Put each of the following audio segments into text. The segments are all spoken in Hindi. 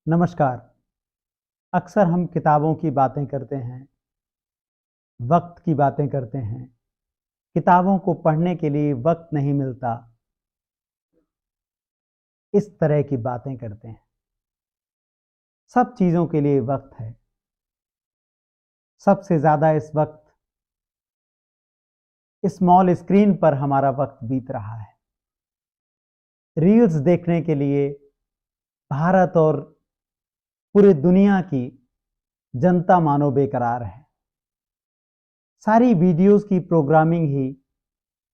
नमस्कार। अक्सर हम किताबों की बातें करते हैं, वक्त की बातें करते हैं। किताबों को पढ़ने के लिए वक्त नहीं मिलता, इस तरह की बातें करते हैं। सब चीज़ों के लिए वक्त है। सबसे ज़्यादा इस वक्त स्मॉल स्क्रीन पर हमारा वक्त बीत रहा है। रील्स देखने के लिए भारत और पूरी दुनिया की जनता मानो बेकरार है। सारी वीडियोस की प्रोग्रामिंग ही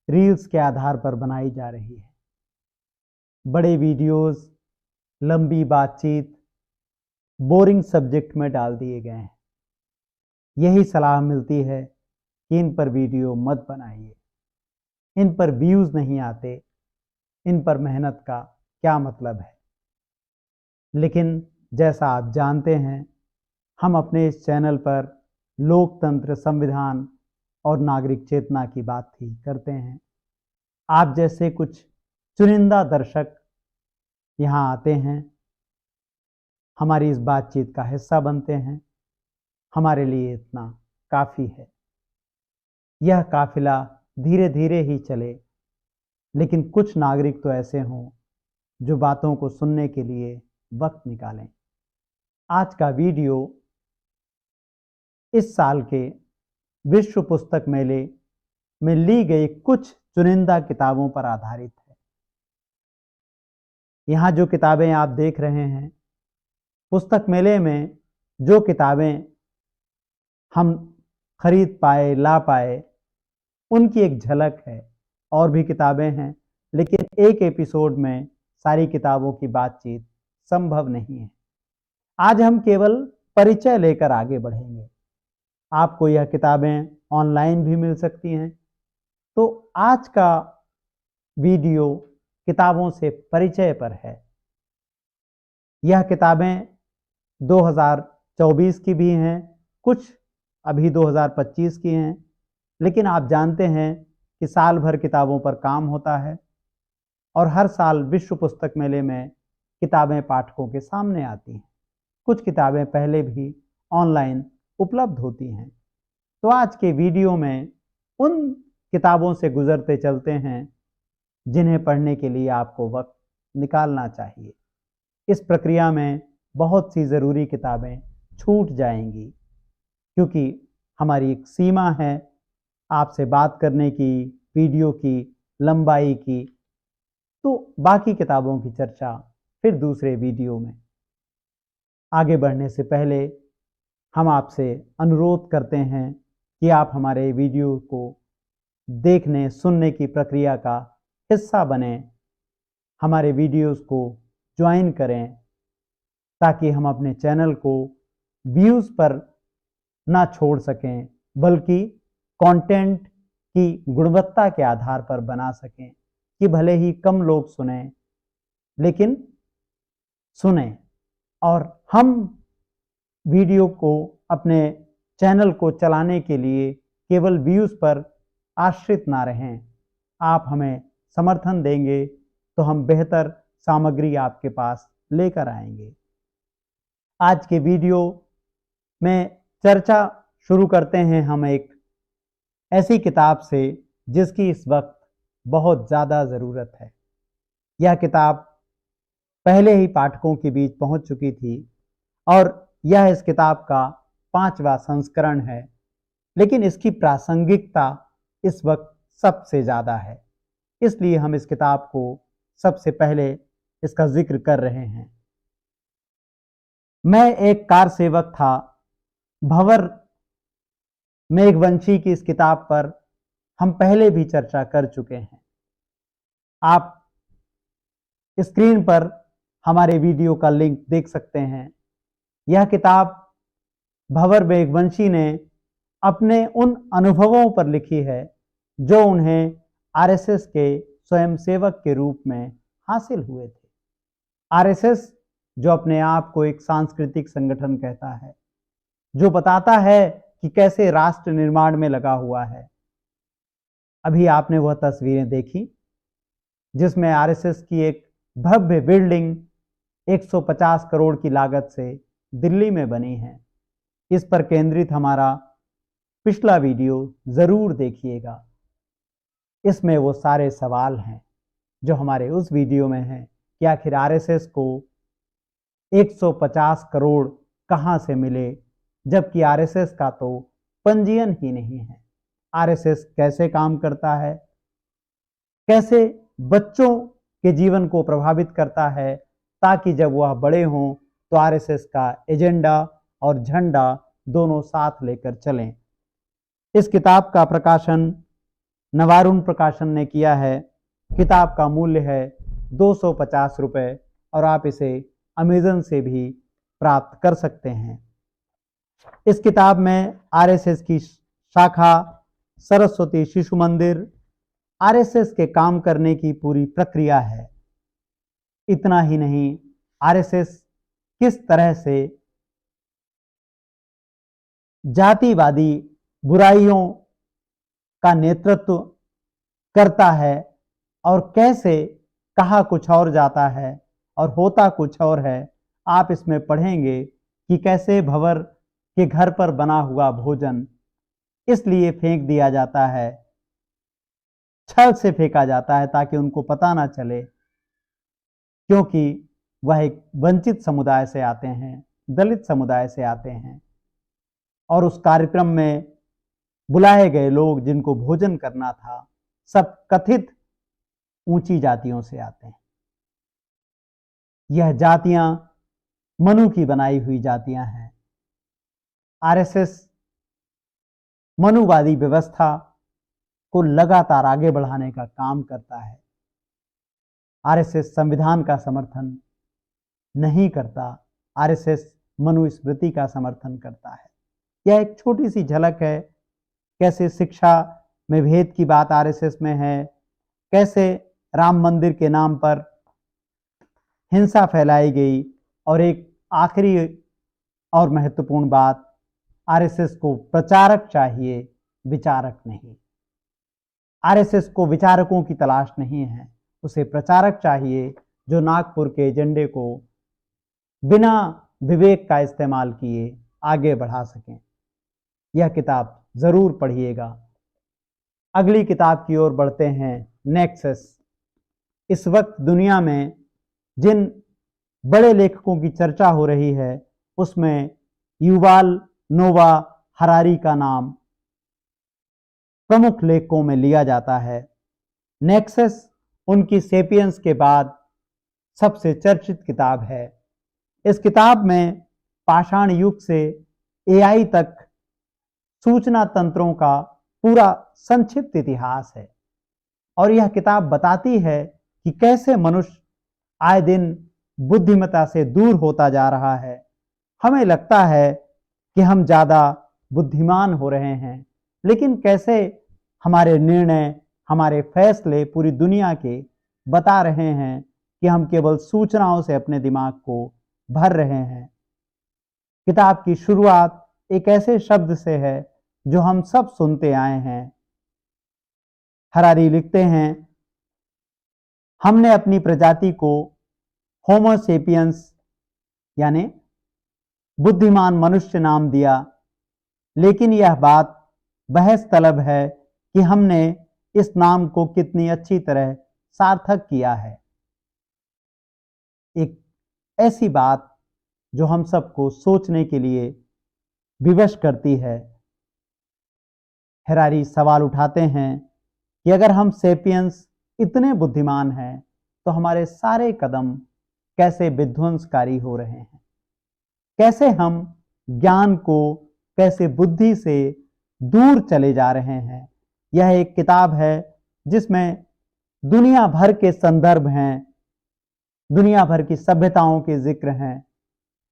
रील्स के आधार पर बनाई जा रही है। बड़े वीडियोस, लंबी बातचीत बोरिंग सब्जेक्ट में डाल दिए गए हैं। यही सलाह मिलती है कि इन पर वीडियो मत बनाइए, इन पर व्यूज़ नहीं आते, इन पर मेहनत का क्या मतलब है। लेकिन जैसा आप जानते हैं, हम अपने इस चैनल पर लोकतंत्र, संविधान और नागरिक चेतना की बात ही करते हैं। आप जैसे कुछ चुनिंदा दर्शक यहाँ आते हैं, हमारी इस बातचीत का हिस्सा बनते हैं। हमारे लिए इतना काफ़ी है। यह काफिला धीरे धीरे ही चले, लेकिन कुछ नागरिक तो ऐसे हों जो बातों को सुनने के लिए वक्त निकालें। आज का वीडियो इस साल के विश्व पुस्तक मेले में ली गई कुछ चुनिंदा किताबों पर आधारित है। यहाँ जो किताबें आप देख रहे हैं, पुस्तक मेले में जो किताबें हम खरीद पाए, ला पाए, उनकी एक झलक है। और भी किताबें हैं, लेकिन एक एपिसोड में सारी किताबों की बातचीत संभव नहीं है। आज हम केवल परिचय लेकर आगे बढ़ेंगे। आपको यह किताबें ऑनलाइन भी मिल सकती हैं। तो आज का वीडियो किताबों से परिचय पर है। यह किताबें 2024 की भी हैं, कुछ अभी 2025 की हैं। लेकिन आप जानते हैं कि साल भर किताबों पर काम होता है और हर साल विश्व पुस्तक मेले में किताबें पाठकों के सामने आती हैं। कुछ किताबें पहले भी ऑनलाइन उपलब्ध होती हैं। तो आज के वीडियो में उन किताबों से गुजरते चलते हैं जिन्हें पढ़ने के लिए आपको वक्त निकालना चाहिए। इस प्रक्रिया में बहुत सी ज़रूरी किताबें छूट जाएंगी, क्योंकि हमारी एक सीमा है आपसे बात करने की, वीडियो की लंबाई की। तो बाकी किताबों की चर्चा फिर दूसरे वीडियो में। आगे बढ़ने से पहले हम आपसे अनुरोध करते हैं कि आप हमारे वीडियो को देखने, सुनने की प्रक्रिया का हिस्सा बने, हमारे वीडियोस को ज्वाइन करें, ताकि हम अपने चैनल को व्यूज़ पर ना छोड़ सकें, बल्कि कंटेंट की गुणवत्ता के आधार पर बना सकें कि भले ही कम लोग सुने, लेकिन सुने। और हम वीडियो को, अपने चैनल को चलाने के लिए केवल व्यूज़ पर आश्रित ना रहें। आप हमें समर्थन देंगे तो हम बेहतर सामग्री आपके पास लेकर आएंगे। आज के वीडियो में चर्चा शुरू करते हैं हम एक ऐसी किताब से जिसकी इस वक्त बहुत ज़्यादा ज़रूरत है। यह किताब पहले ही पाठकों के बीच पहुंच चुकी थी और यह इस किताब का 5वां संस्करण है, लेकिन इसकी प्रासंगिकता इस वक्त सबसे ज़्यादा है। इसलिए हम इस किताब को सबसे पहले इसका जिक्र कर रहे हैं। मैं एक कार सेवक था, भंवर मेघवंशी की इस किताब पर हम पहले भी चर्चा कर चुके हैं। आप स्क्रीन पर हमारे वीडियो का लिंक देख सकते हैं। यह किताब भंवर मेघवंशी ने अपने उन अनुभवों पर लिखी है जो उन्हें आरएसएस के स्वयंसेवक के रूप में हासिल हुए थे। आरएसएस जो अपने आप को एक सांस्कृतिक संगठन कहता है, जो बताता है कि कैसे राष्ट्र निर्माण में लगा हुआ है। अभी आपने वह तस्वीरें देखी जिसमें आरएसएस की एक भव्य बिल्डिंग 150 करोड़ की लागत से दिल्ली में बनी है। इस पर केंद्रित हमारा पिछला वीडियो ज़रूर देखिएगा। इसमें वो सारे सवाल हैं जो हमारे उस वीडियो में हैं कि आखिर आरएसएस को 150 करोड़ कहां से मिले, जबकि आरएसएस का तो पंजीयन ही नहीं है। आरएसएस कैसे काम करता है, कैसे बच्चों के जीवन को प्रभावित करता है, ताकि जब वह बड़े हों तो आरएसएस का एजेंडा और झंडा दोनों साथ लेकर चलें। इस किताब का प्रकाशन नवारुण प्रकाशन ने किया है। किताब का मूल्य है 250 रुपये और आप इसे अमेज़न से भी प्राप्त कर सकते हैं। इस किताब में आरएसएस की शाखा सरस्वती शिशु मंदिर, आरएसएस के काम करने की पूरी प्रक्रिया है। इतना ही नहीं, आरएसएस किस तरह से जातिवादी बुराइयों का नेतृत्व करता है और कैसे कहा कुछ और जाता है और होता कुछ और है। आप इसमें पढ़ेंगे कि कैसे भंवर के घर पर बना हुआ भोजन इसलिए फेंक दिया जाता है, छल से फेंका जाता है ताकि उनको पता ना चले, क्योंकि वह एक वंचित समुदाय से आते हैं, दलित समुदाय से आते हैं। और उस कार्यक्रम में बुलाए गए लोग जिनको भोजन करना था, सब कथित ऊंची जातियों से आते हैं। यह जातियां मनु की बनाई हुई जातियां हैं। आरएसएस मनुवादी व्यवस्था को लगातार आगे बढ़ाने का काम करता है। आरएसएस संविधान का समर्थन नहीं करता, आरएसएस मनुस्मृति का समर्थन करता है। यह एक छोटी सी झलक है कैसे शिक्षा में भेद की बात आरएसएस में है, कैसे राम मंदिर के नाम पर हिंसा फैलाई गई। और एक आखिरी और महत्वपूर्ण बात, आरएसएस को प्रचारक चाहिए, विचारक नहीं। आरएसएस को विचारकों की तलाश नहीं है, उसे प्रचारक चाहिए जो नागपुर के एजेंडे को बिना विवेक का इस्तेमाल किए आगे बढ़ा सकें। यह किताब जरूर पढ़िएगा। अगली किताब की ओर बढ़ते हैं, नेक्सस। इस वक्त दुनिया में जिन बड़े लेखकों की चर्चा हो रही है उसमें युवाल नोवा हरारी का नाम प्रमुख लेखकों में लिया जाता है। नेक्सस उनकी सेपियंस के बाद सबसे चर्चित किताब है। इस किताब में पाषाण युग से एआई तक सूचना तंत्रों का पूरा संक्षिप्त इतिहास है और यह किताब बताती है कि कैसे मनुष्य आए दिन बुद्धिमत्ता से दूर होता जा रहा है। हमें लगता है कि हम ज़्यादा बुद्धिमान हो रहे हैं, लेकिन कैसे हमारे निर्णय, हमारे फैसले पूरी दुनिया के बता रहे हैं कि हम केवल सूचनाओं से अपने दिमाग को भर रहे हैं। किताब की शुरुआत एक ऐसे शब्द से है जो हम सब सुनते आए हैं। हरारी लिखते हैं, हमने अपनी प्रजाति को होमो सेपियंस यानी बुद्धिमान मनुष्य नाम दिया, लेकिन यह बात बहस तलब है कि हमने इस नाम को कितनी अच्छी तरह सार्थक किया है। एक ऐसी बात जो हम सबको सोचने के लिए विवश करती है। हरारी सवाल उठाते हैं कि अगर हम सेपियंस इतने बुद्धिमान हैं तो हमारे सारे कदम कैसे विध्वंसकारी हो रहे हैं, कैसे हम ज्ञान को, कैसे बुद्धि से दूर चले जा रहे हैं। यह एक किताब है जिसमें दुनिया भर के संदर्भ हैं, दुनिया भर की सभ्यताओं के जिक्र हैं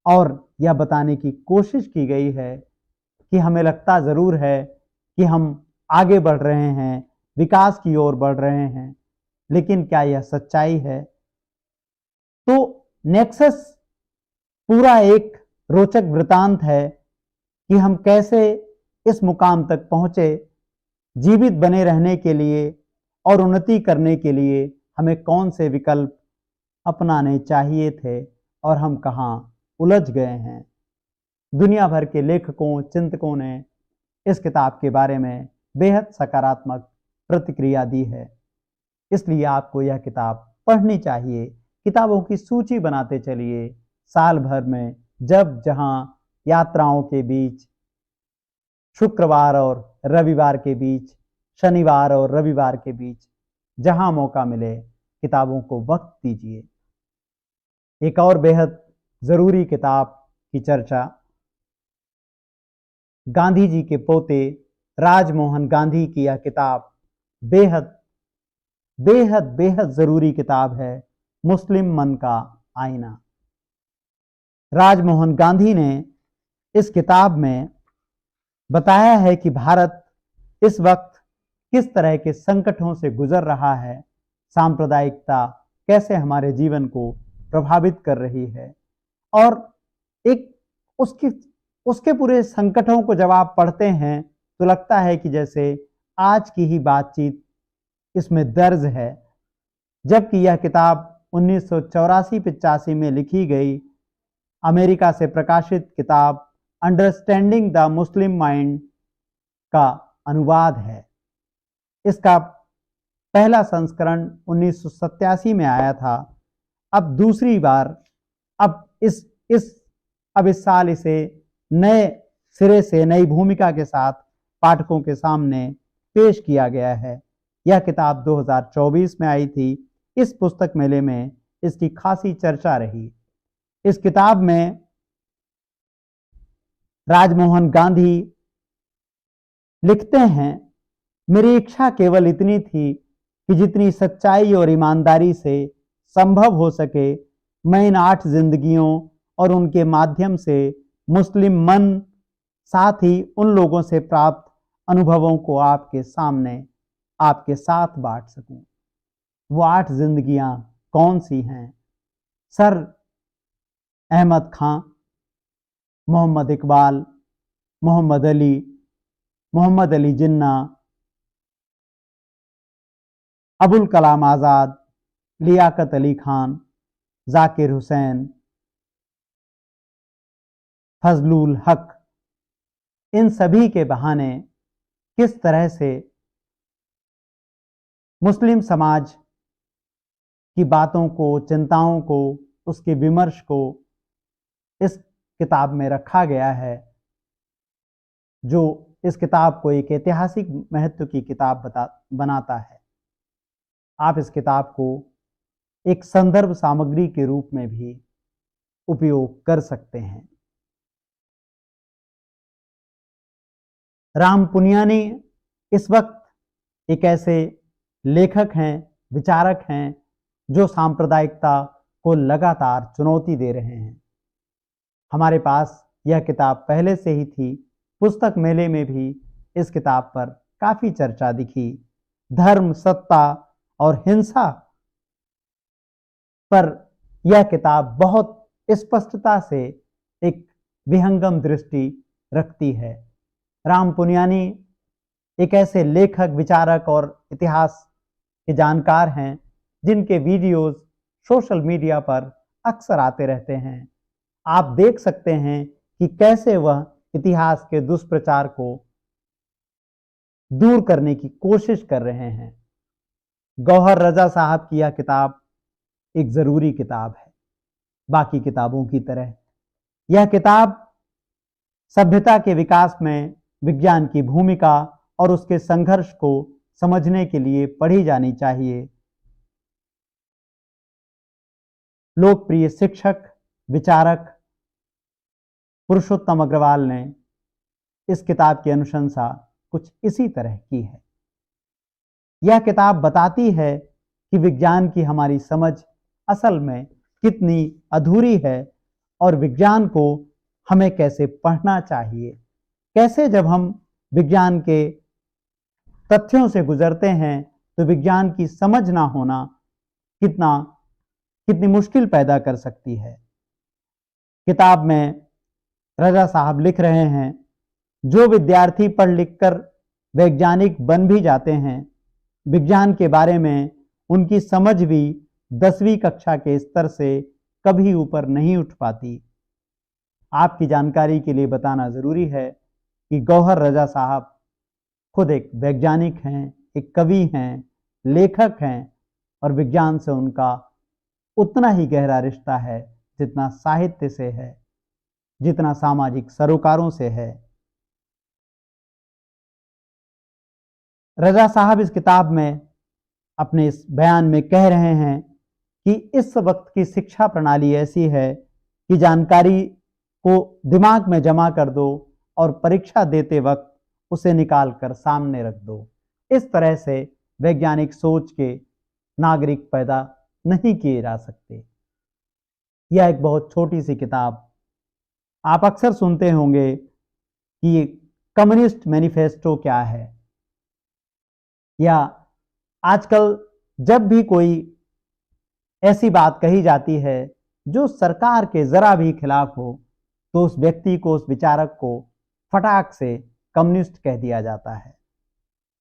और यह बताने की कोशिश की गई है कि हमें लगता ज़रूर है कि हम आगे बढ़ रहे हैं, विकास की ओर बढ़ रहे हैं, लेकिन क्या यह सच्चाई है? तो नेक्सस पूरा एक रोचक वृतांत है कि हम कैसे इस मुकाम तक पहुंचे। जीवित बने रहने के लिए और उन्नति करने के लिए हमें कौन से विकल्प अपनाने चाहिए थे और हम कहाँ उलझ गए हैं। दुनिया भर के लेखकों, चिंतकों ने इस किताब के बारे में बेहद सकारात्मक प्रतिक्रिया दी है, इसलिए आपको यह किताब पढ़नी चाहिए। किताबों की सूची बनाते चलिए। साल भर में जब जहां यात्राओं के बीच, शुक्रवार और रविवार के बीच, शनिवार और रविवार के बीच जहां मौका मिले, किताबों को वक्त दीजिए। एक और बेहद जरूरी किताब की चर्चा, गांधी जी के पोते राजमोहन गांधी की यह किताब बेहद बेहद बेहद जरूरी किताब है, मुस्लिम मन का आईना। राजमोहन गांधी ने इस किताब में बताया है कि भारत इस वक्त किस तरह के संकटों से गुजर रहा है, सांप्रदायिकता कैसे हमारे जीवन को प्रभावित कर रही है, और एक उसके पूरे संकटों को जब आप पढ़ते हैं तो लगता है कि जैसे आज की ही बातचीत इसमें दर्ज है, जबकि यह किताब 1984-85 में लिखी गई अमेरिका से प्रकाशित किताब अंडरस्टैंडिंग द मुस्लिम माइंड का अनुवाद है। इसका पहला संस्करण 1987 में आया था। अब दूसरी बार अब इस साल इसे नए सिरे से नई भूमिका के साथ पाठकों के सामने पेश किया गया है। यह किताब 2024 में आई थी। इस पुस्तक मेले में इसकी खासी चर्चा रही। इस किताब में राजमोहन गांधी लिखते हैं, मेरी इच्छा केवल इतनी थी कि जितनी सच्चाई और ईमानदारी से संभव हो सके मैं इन 8 जिंदगियों और उनके माध्यम से मुस्लिम मन, साथ ही उन लोगों से प्राप्त अनुभवों को आपके सामने आपके साथ बांट सकूं। वो 8 जिंदगियां कौन सी हैं? सर अहमद खां, मोहम्मद इकबाल, मोहम्मद अली जिन्ना, अबुल कलाम आज़ाद, लियाकत अली खान, जाकिर हुसैन, फजलुल हक। इन सभी के बहाने किस तरह से मुस्लिम समाज की बातों को, चिंताओं को, उसके विमर्श को इस किताब में रखा गया है, जो इस किताब को एक ऐतिहासिक महत्व की किताब बनाता है। आप इस किताब को एक संदर्भ सामग्री के रूप में भी उपयोग कर सकते हैं। राम पुनियानी इस वक्त एक ऐसे लेखक हैं, विचारक हैं, जो सांप्रदायिकता को लगातार चुनौती दे रहे हैं। हमारे पास यह किताब पहले से ही थी। पुस्तक मेले में भी इस किताब पर काफी चर्चा दिखी। धर्म, सत्ता और हिंसा पर यह किताब बहुत स्पष्टता से एक विहंगम दृष्टि रखती है। राम पुनियानी एक ऐसे लेखक, विचारक और इतिहास के जानकार हैं जिनके वीडियोस सोशल मीडिया पर अक्सर आते रहते हैं। आप देख सकते हैं कि कैसे वह इतिहास के दुष्प्रचार को दूर करने की कोशिश कर रहे हैं। गौहर रजा साहब की यह किताब एक जरूरी किताब है। बाकी किताबों की तरह यह किताब सभ्यता के विकास में विज्ञान की भूमिका और उसके संघर्ष को समझने के लिए पढ़ी जानी चाहिए। लोकप्रिय शिक्षक, विचारक पुरुषोत्तम अग्रवाल ने इस किताब की अनुशंसा कुछ इसी तरह की है। यह किताब बताती है कि विज्ञान की हमारी समझ असल में कितनी अधूरी है और विज्ञान को हमें कैसे पढ़ना चाहिए। कैसे जब हम विज्ञान के तथ्यों से गुजरते हैं तो विज्ञान की समझ ना होना कितनी मुश्किल पैदा कर सकती है। किताब में रजा साहब लिख रहे हैं, जो विद्यार्थी पढ़ लिख कर वैज्ञानिक बन भी जाते हैं, विज्ञान के बारे में उनकी समझ भी 10वीं कक्षा के स्तर से कभी ऊपर नहीं उठ पाती। आपकी जानकारी के लिए बताना ज़रूरी है कि गौहर रज़ा साहब खुद एक वैज्ञानिक हैं, एक कवि हैं, लेखक हैं और विज्ञान से उनका उतना ही गहरा रिश्ता है जितना साहित्य से है, जितना सामाजिक सरोकारों से है। रज़ा साहब इस किताब में अपने इस बयान में कह रहे हैं कि इस वक्त की शिक्षा प्रणाली ऐसी है कि जानकारी को दिमाग में जमा कर दो और परीक्षा देते वक्त उसे निकाल कर सामने रख दो। इस तरह से वैज्ञानिक सोच के नागरिक पैदा नहीं किए जा सकते। यह एक बहुत छोटी सी किताब। आप अक्सर सुनते होंगे कि कम्युनिस्ट मैनिफेस्टो क्या है, या आजकल जब भी कोई ऐसी बात कही जाती है जो सरकार के जरा भी खिलाफ हो तो उस व्यक्ति को, उस विचारक को फटाक से कम्युनिस्ट कह दिया जाता है।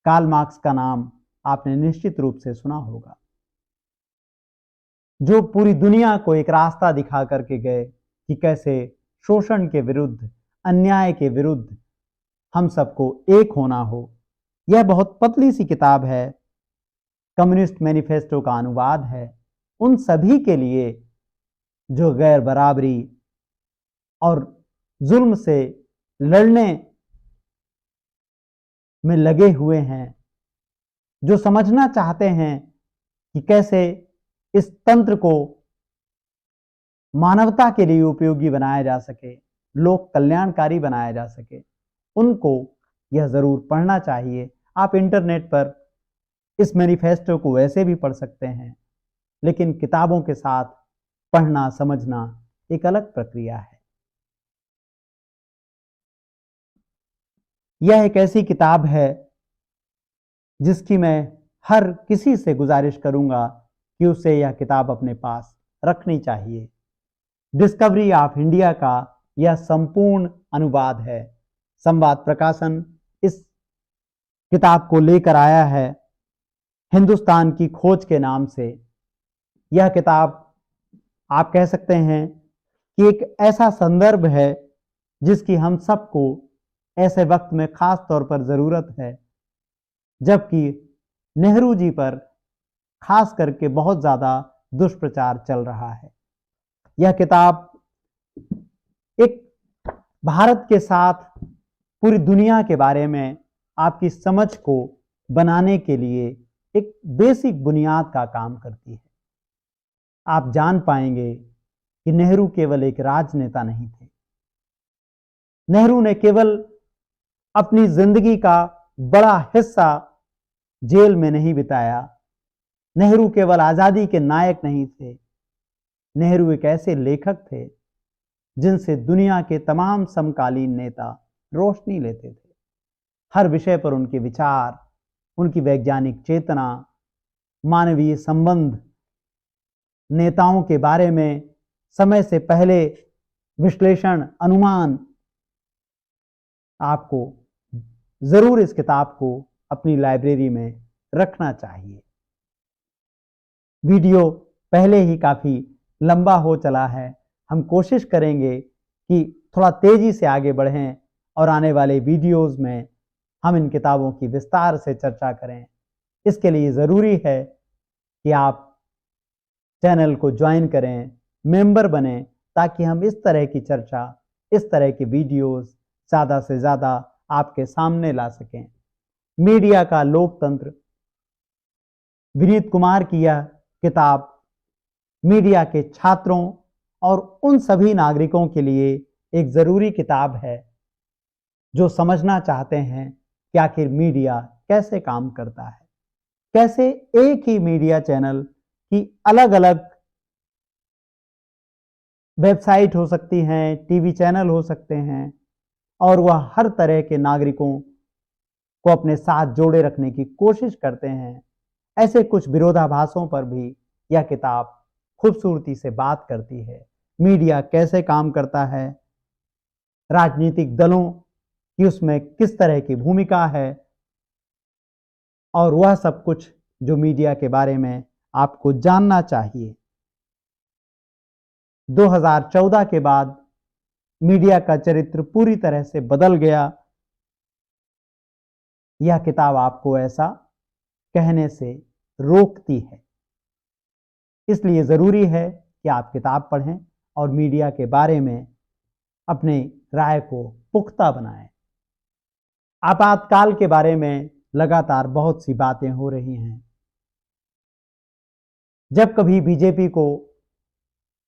कार्ल मार्क्स का नाम आपने निश्चित रूप से सुना होगा, जो पूरी दुनिया को एक रास्ता दिखा करके गए कि कैसे शोषण के विरुद्ध, अन्याय के विरुद्ध हम सबको एक होना हो। यह बहुत पतली सी किताब है, कम्युनिस्ट मैनिफेस्टो का अनुवाद है उन सभी के लिए जो गैर बराबरी और जुल्म से लड़ने में लगे हुए हैं, जो समझना चाहते हैं कि कैसे इस तंत्र को मानवता के लिए उपयोगी बनाया जा सके, लोक कल्याणकारी बनाया जा सके, उनको यह जरूर पढ़ना चाहिए। आप इंटरनेट पर इस मैनिफेस्टो को वैसे भी पढ़ सकते हैं, लेकिन किताबों के साथ पढ़ना समझना एक अलग प्रक्रिया है। यह एक ऐसी किताब है जिसकी मैं हर किसी से गुजारिश करूंगा कि उसे यह किताब अपने पास रखनी चाहिए। डिस्कवरी ऑफ इंडिया का यह संपूर्ण अनुवाद है। संवाद प्रकाशन इस किताब को लेकर आया है हिंदुस्तान की खोज के नाम से। यह किताब आप कह सकते हैं कि एक ऐसा संदर्भ है जिसकी हम सबको ऐसे वक्त में खास तौर पर जरूरत है, जबकि नेहरू जी पर खास करके बहुत ज्यादा दुष्प्रचार चल रहा है। यह किताब एक भारत के साथ पूरी दुनिया के बारे में आपकी समझ को बनाने के लिए एक बेसिक बुनियाद का काम करती है। आप जान पाएंगे कि नेहरू केवल एक राजनेता नहीं थे। नेहरू ने केवल अपनी जिंदगी का बड़ा हिस्सा जेल में नहीं बिताया। नेहरू केवल आजादी के नायक नहीं थे। नेहरू एक ऐसे लेखक थे जिनसे दुनिया के तमाम समकालीन नेता रोशनी लेते थे। हर विषय पर उनके विचार, उनकी वैज्ञानिक चेतना, मानवीय संबंध, नेताओं के बारे में समय से पहले विश्लेषण, अनुमान। आपको जरूर इस किताब को अपनी लाइब्रेरी में रखना चाहिए। वीडियो पहले ही काफी लंबा हो चला है। हम कोशिश करेंगे कि थोड़ा तेजी से आगे बढ़ें और आने वाले वीडियोस में हम इन किताबों की विस्तार से चर्चा करें। इसके लिए ज़रूरी है कि आप चैनल को ज्वाइन करें, मेंबर बने, ताकि हम इस तरह की चर्चा, इस तरह की वीडियोस ज़्यादा से ज़्यादा आपके सामने ला सकें। मीडिया का लोकतंत्र, विनीत कुमार की यह किताब मीडिया के छात्रों और उन सभी नागरिकों के लिए एक ज़रूरी किताब है जो समझना चाहते हैं कि आखिर मीडिया कैसे काम करता है, कैसे एक ही मीडिया चैनल की अलग अलग वेबसाइट हो सकती हैं, टीवी चैनल हो सकते हैं, और वह हर तरह के नागरिकों को अपने साथ जोड़े रखने की कोशिश करते हैं। ऐसे कुछ विरोधाभासों पर भी यह किताब खूबसूरती से बात करती है। मीडिया कैसे काम करता है, राजनीतिक दलों की उसमें किस तरह की भूमिका है, और वह सब कुछ जो मीडिया के बारे में आपको जानना चाहिए। 2014 के बाद मीडिया का चरित्र पूरी तरह से बदल गया। यह किताब आपको ऐसा कहने से रोकती है। इसलिए जरूरी है कि आप किताब पढ़ें और मीडिया के बारे में अपने राय को पुख्ता बनाएं। आपातकाल के बारे में लगातार बहुत सी बातें हो रही हैं। जब कभी बीजेपी को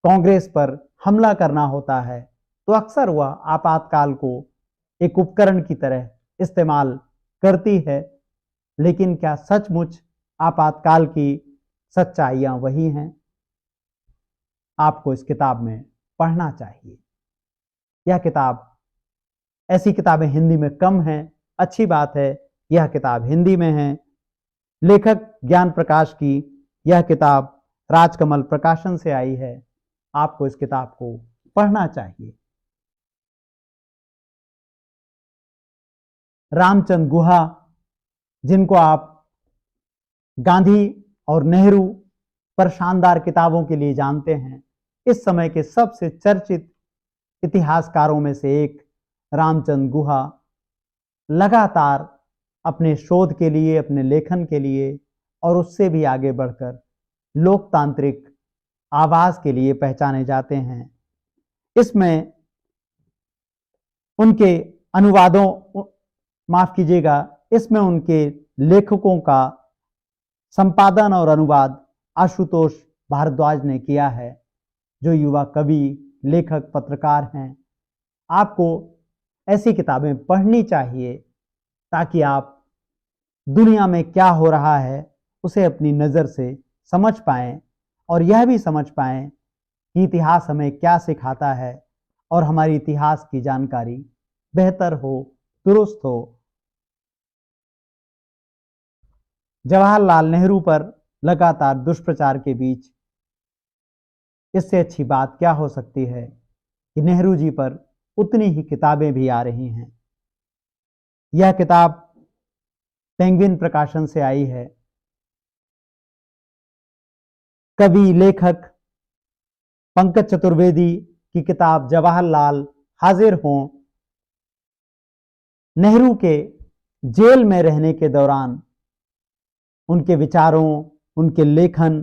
कांग्रेस पर हमला करना होता है तो अक्सर वह आपातकाल को एक उपकरण की तरह इस्तेमाल करती है, लेकिन क्या सचमुच आपातकाल की सच्चाइयां वही हैं? आपको इस किताब में पढ़ना चाहिए। यह किताब, ऐसी किताबें हिंदी में कम हैं। अच्छी बात है, यह किताब हिंदी में है। लेखक ज्ञान प्रकाश की यह किताब राजकमल प्रकाशन से आई है। आपको इस किताब को पढ़ना चाहिए। रामचंद्र गुहा, जिनको आप गांधी और नेहरू पर शानदार किताबों के लिए जानते हैं, इस समय के सबसे चर्चित इतिहासकारों में से एक रामचंद्र गुहा लगातार अपने शोध के लिए, अपने लेखन के लिए और उससे भी आगे बढ़कर लोकतांत्रिक आवाज के लिए पहचाने जाते हैं। इसमें उनके अनुवादों, माफ कीजिएगा, इसमें उनके लेखकों का संपादन और अनुवाद आशुतोष भारद्वाज ने किया है, जो युवा कवि, लेखक, पत्रकार हैं। आपको ऐसी किताबें पढ़नी चाहिए ताकि आप दुनिया में क्या हो रहा है उसे अपनी नज़र से समझ पाएं और यह भी समझ पाएं कि इतिहास हमें क्या सिखाता है और हमारी इतिहास की जानकारी बेहतर हो, दुरुस्त हो। जवाहरलाल नेहरू पर लगातार दुष्प्रचार के बीच इससे अच्छी बात क्या हो सकती है कि नेहरू जी पर उतनी ही किताबें भी आ रही हैं। यह किताब पेंगुइन प्रकाशन से आई है। कवि लेखक पंकज चतुर्वेदी की किताब जवाहरलाल हाजिर हों नेहरू के जेल में रहने के दौरान उनके विचारों, उनके लेखन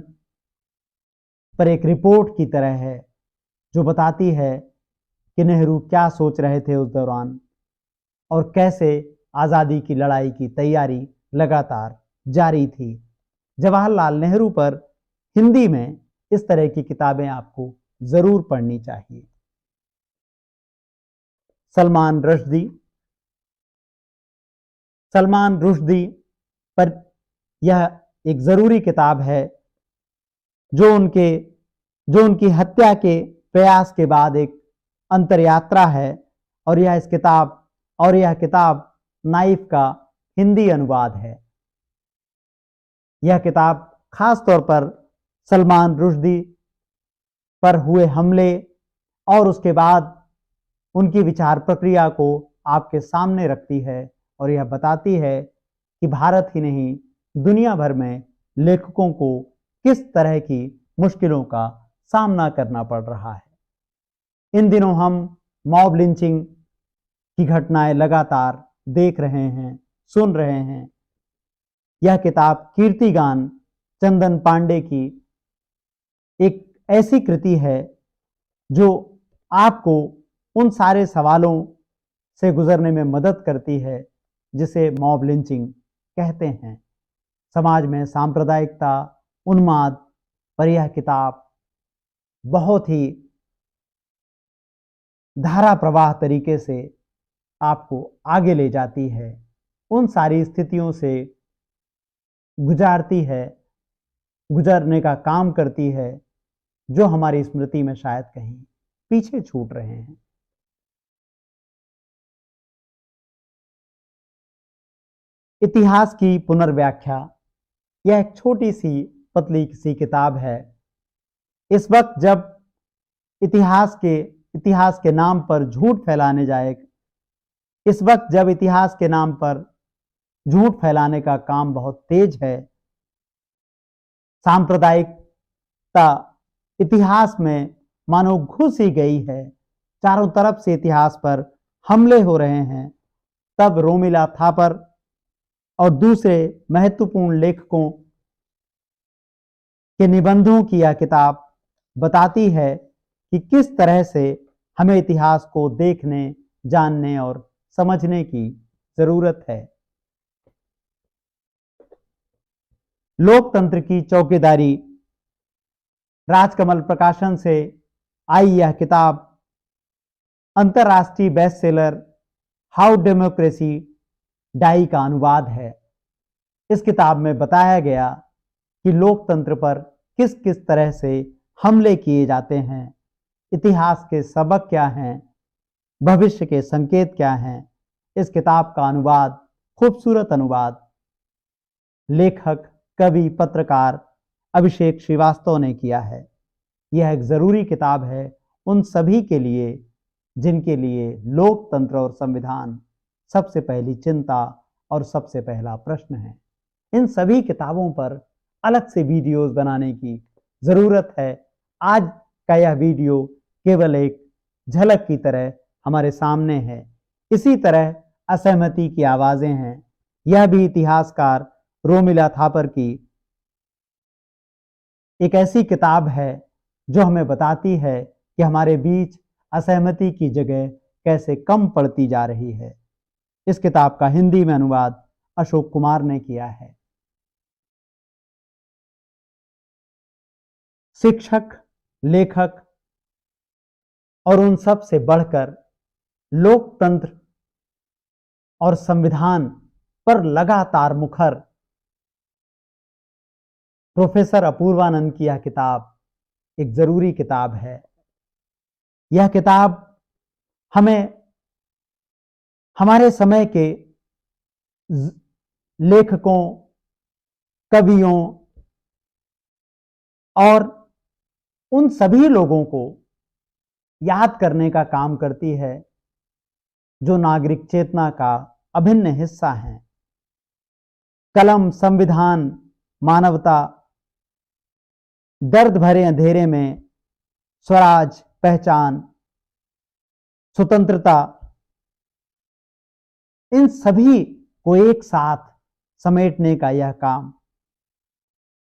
पर एक रिपोर्ट की तरह है, जो बताती है कि नेहरू क्या सोच रहे थे उस दौरान और कैसे आज़ादी की लड़ाई की तैयारी लगातार जारी थी। जवाहरलाल नेहरू पर हिंदी में इस तरह की किताबें आपको जरूर पढ़नी चाहिए। सलमान रुश्दी, सलमान रुश्दी पर यह एक जरूरी किताब है, जो उनकी हत्या के प्रयास के बाद एक अंतरयात्रा है और यह किताब नाइफ का हिंदी अनुवाद है। यह किताब खास तौर पर सलमान रुश्दी पर हुए हमले और उसके बाद उनकी विचार प्रक्रिया को आपके सामने रखती है और यह बताती है कि भारत ही नहीं, दुनिया भर में लेखकों को किस तरह की मुश्किलों का सामना करना पड़ रहा है। इन दिनों हम मॉब लिंचिंग की घटनाएं लगातार देख रहे हैं, सुन रहे हैं। यह किताब कीर्तिगान चंदन पांडे की एक ऐसी कृति है जो आपको उन सारे सवालों से गुजरने में मदद करती है जिसे मॉब लिंचिंग कहते हैं। समाज में सांप्रदायिकता, उन्माद पर यह किताब बहुत ही धारा प्रवाह तरीके से आपको आगे ले जाती है, उन सारी स्थितियों से गुजरने का काम करती है जो हमारी स्मृति में शायद कहीं पीछे छूट रहे हैं। इतिहास की पुनर्व्याख्या, यह एक छोटी सी पतली सी किताब है। इस वक्त जब इतिहास के नाम पर झूठ फैलाने जाए, इस वक्त जब इतिहास के नाम पर झूठ फैलाने का काम बहुत तेज है, सांप्रदायिकता इतिहास में मानो घुस ही गई है, चारों तरफ से इतिहास पर हमले हो रहे हैं, तब रोमिला थापर और दूसरे महत्वपूर्ण लेखकों के निबंधों की यह किताब बताती है कि किस तरह से हमें इतिहास को देखने, जानने और समझने की जरूरत है। लोकतंत्र की चौकीदारी राजकमल प्रकाशन से आई यह किताब अंतर्राष्ट्रीय बेस्टसेलर हाउ डेमोक्रेसी डाई का अनुवाद है। इस किताब में बताया गया कि लोकतंत्र पर किस किस तरह से हमले किए जाते हैं, इतिहास के सबक क्या हैं, भविष्य के संकेत क्या हैं। इस किताब का अनुवाद, खूबसूरत अनुवाद, लेखक, कवि, पत्रकार अभिषेक श्रीवास्तव ने किया है। यह एक जरूरी किताब है उन सभी के लिए जिनके लिए लोकतंत्र और संविधान सबसे पहली चिंता और सबसे पहला प्रश्न है। इन सभी किताबों पर अलग से वीडियोस बनाने की जरूरत है। आज का यह वीडियो केवल एक झलक की तरह हमारे सामने है। इसी तरह असहमति की आवाजें हैं, यह भी इतिहासकार रोमिला थापर की एक ऐसी किताब है जो हमें बताती है कि हमारे बीच असहमति की जगह कैसे कम पड़ती जा रही है। इस किताब का हिंदी में अनुवाद अशोक कुमार ने किया है। शिक्षक, लेखक और उन सब से बढ़कर लोकतंत्र और संविधान पर लगातार मुखर प्रोफेसर अपूर्वानंद की यह किताब एक जरूरी किताब है। यह किताब हमें हमारे समय के लेखकों, कवियों और उन सभी लोगों को याद करने का काम करती है जो नागरिक चेतना का अभिन्न हिस्सा हैं। कलम, संविधान, मानवता, दर्द भरे अंधेरे में, स्वराज, पहचान, स्वतंत्रता, इन सभी को एक साथ समेटने का यह काम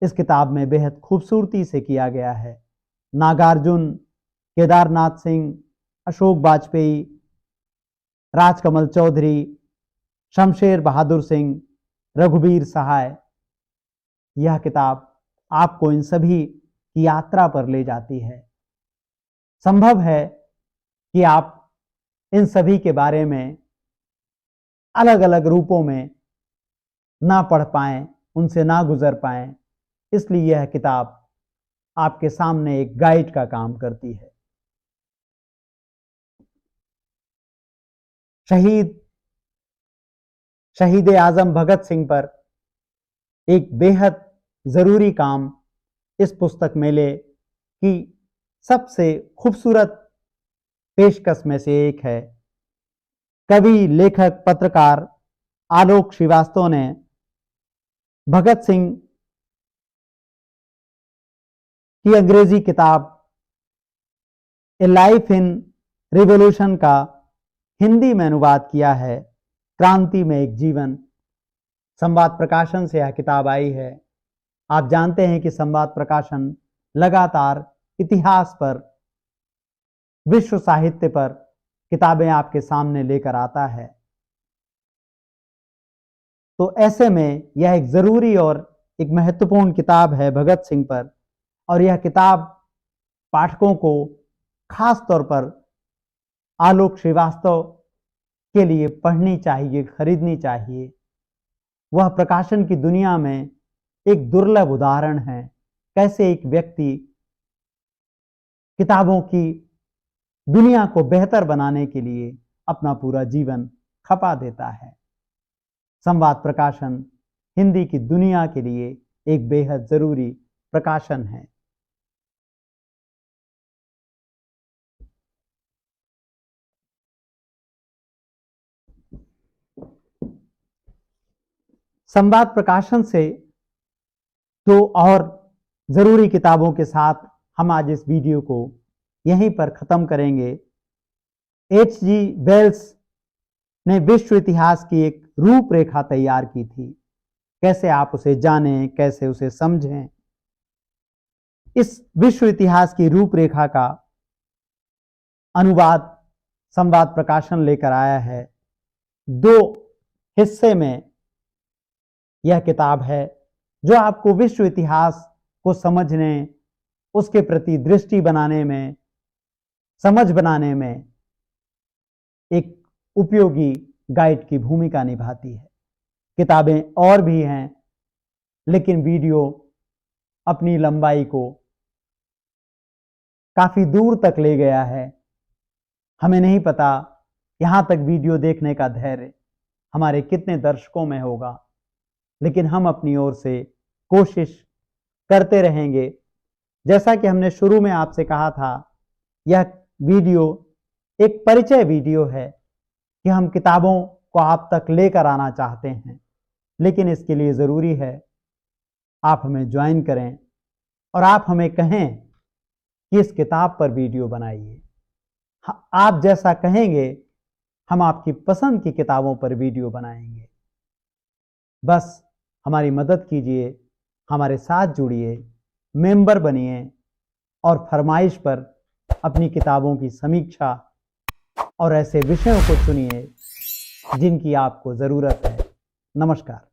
इस किताब में बेहद खूबसूरती से किया गया है। नागार्जुन, केदारनाथ सिंह, अशोक वाजपेयी, राजकमल चौधरी, शमशेर बहादुर सिंह, रघुवीर सहाय, यह किताब आपको इन सभी की यात्रा पर ले जाती है। संभव है कि आप इन सभी के बारे में अलग अलग रूपों में ना पढ़ पाएं, उनसे ना गुजर पाएं, इसलिए यह किताब आपके सामने एक गाइड का काम करती है। शहीद आजम भगत सिंह पर एक बेहद जरूरी काम इस पुस्तक मेले की सबसे खूबसूरत पेशकश में से एक है। कवि, लेखक, पत्रकार आलोक श्रीवास्तव ने भगत सिंह की अंग्रेजी किताब ए लाइफ इन रिवॉल्यूशन का हिंदी में अनुवाद किया है। क्रांति में एक जीवन, संवाद प्रकाशन से यह किताब आई है। आप जानते हैं कि संवाद प्रकाशन लगातार इतिहास पर, विश्व साहित्य पर किताबें आपके सामने लेकर आता है। तो ऐसे में यह एक जरूरी और एक महत्वपूर्ण किताब है भगत सिंह पर, और यह किताब पाठकों को खास तौर पर आलोक श्रीवास्तव के लिए पढ़नी चाहिए, खरीदनी चाहिए। वह प्रकाशन की दुनिया में एक दुर्लभ उदाहरण है, कैसे एक व्यक्ति किताबों की दुनिया को बेहतर बनाने के लिए अपना पूरा जीवन खपा देता है। संवाद प्रकाशन हिंदी की दुनिया के लिए एक बेहद जरूरी प्रकाशन है। संवाद प्रकाशन से दो और जरूरी किताबों के साथ हम आज इस वीडियो को यहीं पर ख़त्म करेंगे। H.G. वेल्स ने विश्व इतिहास की एक रूपरेखा तैयार की थी, कैसे आप उसे जानें, कैसे उसे समझें। इस विश्व इतिहास की रूपरेखा का अनुवाद संवाद प्रकाशन लेकर आया है। 2 हिस्से में यह किताब है, जो आपको विश्व इतिहास को समझने, उसके प्रति दृष्टि बनाने में, समझ बनाने में एक उपयोगी गाइड की भूमिका निभाती है। किताबें और भी हैं, लेकिन वीडियो अपनी लंबाई को काफ़ी दूर तक ले गया है। हमें नहीं पता यहाँ तक वीडियो देखने का धैर्य हमारे कितने दर्शकों में होगा, लेकिन हम अपनी ओर से कोशिश करते रहेंगे। जैसा कि हमने शुरू में आपसे कहा था, यह वीडियो एक परिचय वीडियो है कि हम किताबों को आप तक लेकर आना चाहते हैं, लेकिन इसके लिए ज़रूरी है आप हमें ज्वाइन करें और आप हमें कहें कि इस किताब पर वीडियो बनाइए। आप जैसा कहेंगे हम आपकी पसंद की किताबों पर वीडियो बनाएंगे। बस हमारी मदद कीजिए, हमारे साथ जुड़िए, मेंबर बनिए और फरमाइश पर अपनी किताबों की समीक्षा और ऐसे विषयों को चुनिए जिनकी आपको ज़रूरत है। नमस्कार।